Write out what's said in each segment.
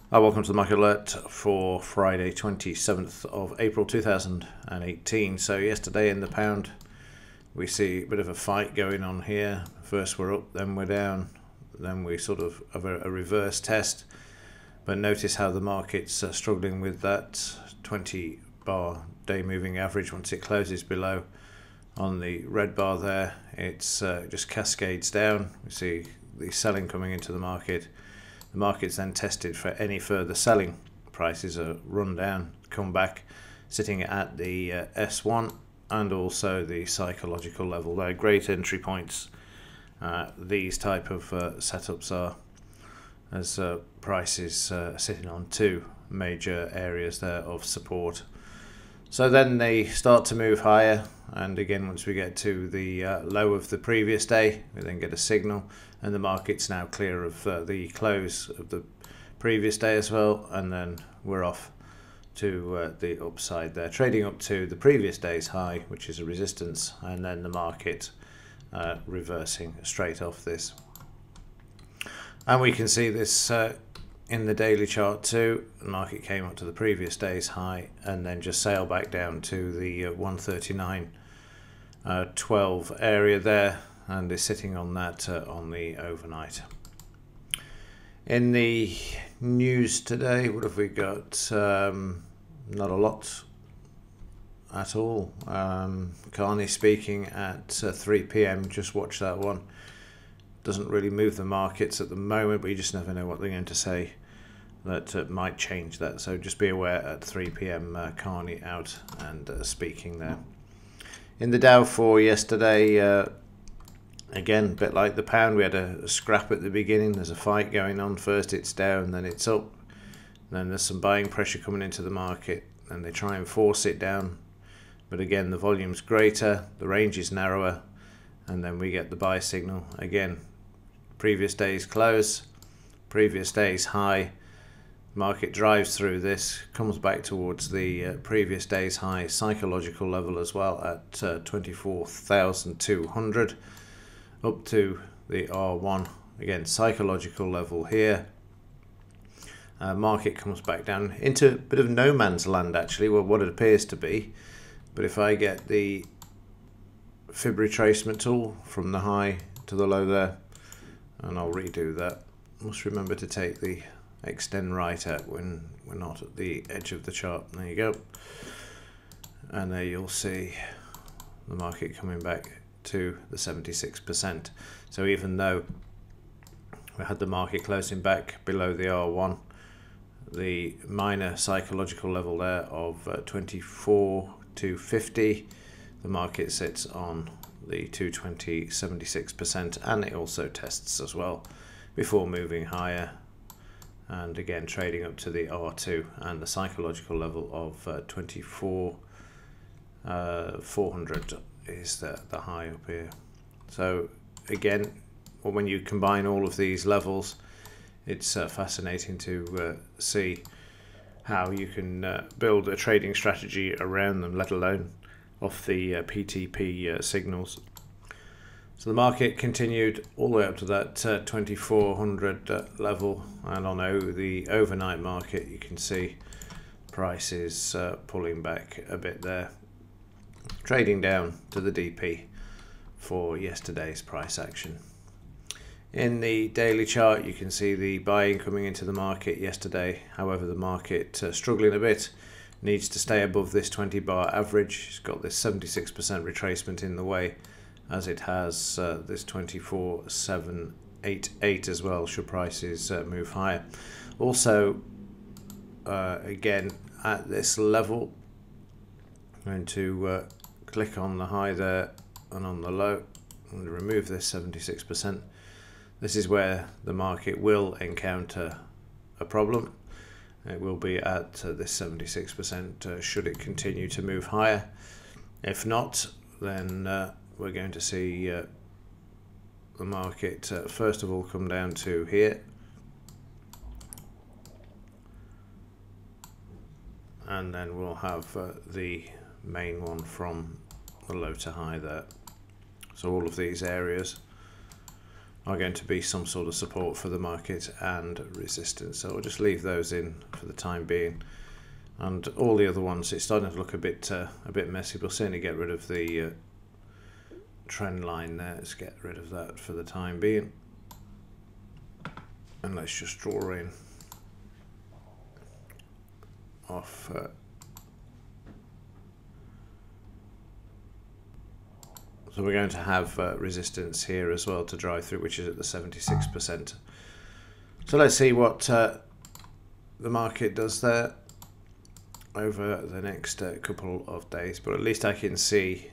Welcome to the market alert for Friday 27th of April 2018. So yesterday in the pound we see a bit of a fight going on here. First we're up, then we're down, then we sort of have a reverse test. But notice how the market's struggling with that 20 bar day moving average. Once it closes below on the red bar there, it's just cascades down. We see the selling coming into the market. The market's then tested for any further selling. Prices are run down, come back, sitting at the S1 and also the psychological level. They're great entry points. These type of setups are, as prices sitting on two major areas there of support. So then they start to move higher, and again once we get to the low of the previous day we then get a signal, and the market's now clear of the close of the previous day as well, and then we're off to the upside there, trading up to the previous day's high, which is a resistance, and then the market reversing straight off this. And we can see this in the daily chart too. The market came up to the previous day's high and then just sailed back down to the 139.12 area there, and is sitting on that on the overnight. In the news today, what have we got? Not a lot at all. Carney speaking at 3 p.m. Just watch that one. Doesn't really move the markets at the moment, but you just never know what they're going to say that might change that. So just be aware at 3 p.m. Carney out and speaking there. In the Dow for yesterday, again, a bit like the pound, we had a scrap at the beginning. There's a fight going on. First it's down, then it's up. Then there's some buying pressure coming into the market, and they try and force it down. But again, the volume's greater, the range is narrower, and then we get the buy signal. Again, previous day's close, previous day's high. Market drives through this, comes back towards the previous day's high psychological level as well at 24,200, up to the R1. Again, psychological level here. Market comes back down into a bit of no man's land actually, well, what it appears to be. But if I get the fib retracement tool from the high to the low there, and I'll redo that. Must remember to take the extend right out when we're not at the edge of the chart. There you go. And there you'll see the market coming back to the 76%. So even though we had the market closing back below the R1, the minor psychological level there of 24,250, the market sits on the 220, 76%, and it also tests as well before moving higher, and again trading up to the R2 and the psychological level of 24,400 is the high up here. So again, when you combine all of these levels, it's fascinating to see how you can build a trading strategy around them, let alone off the PTP signals. So the market continued all the way up to that 2400 level, and on the overnight market you can see prices pulling back a bit there, trading down to the DP for yesterday's price action. In the daily chart you can see the buying coming into the market yesterday. However, the market struggling a bit, needs to stay above this 20 bar average. It's got this 76% retracement in the way, as it has this 24,788 as well, should prices move higher. Also, again at this level, I'm going to click on the high there and on the low. I'm going to remove this 76%. This is where the market will encounter a problem. It will be at this 76% should it continue to move higher. If not, then we're going to see the market first of all come down to here, and then we'll have the main one from the low to high there. So all of these areas are going to be some sort of support for the market and resistance. So we'll just leave those in for the time being. And all the other ones, it's starting to look a bit messy. We'll certainly get rid of the trend line there. Let's get rid of that for the time being. And let's just draw in off so we're going to have resistance here as well to drive through, which is at the 76%. So let's see what the market does there over the next couple of days, but at least I can see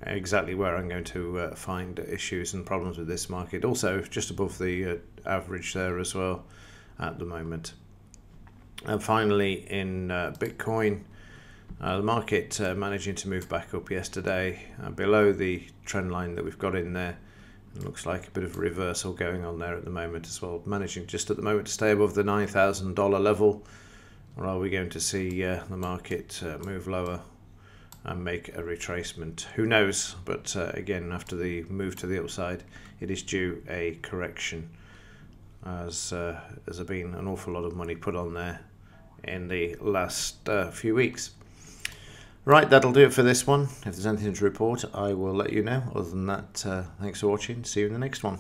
exactly where I'm going to find issues and problems with this market. Also just above the average there as well at the moment. And finally in Bitcoin, the market managing to move back up yesterday below the trend line that we've got in there. It looks like a bit of a reversal going on there at the moment as well, managing just at the moment to stay above the $9,000 level. Or are we going to see the market move lower and make a retracement? Who knows? But again, after the move to the upside, it is due a correction, as there's been an awful lot of money put on there in the last few weeks. Right, that'll do it for this one. If there's anything to report, I will let you know. Other than that, thanks for watching. See you in the next one.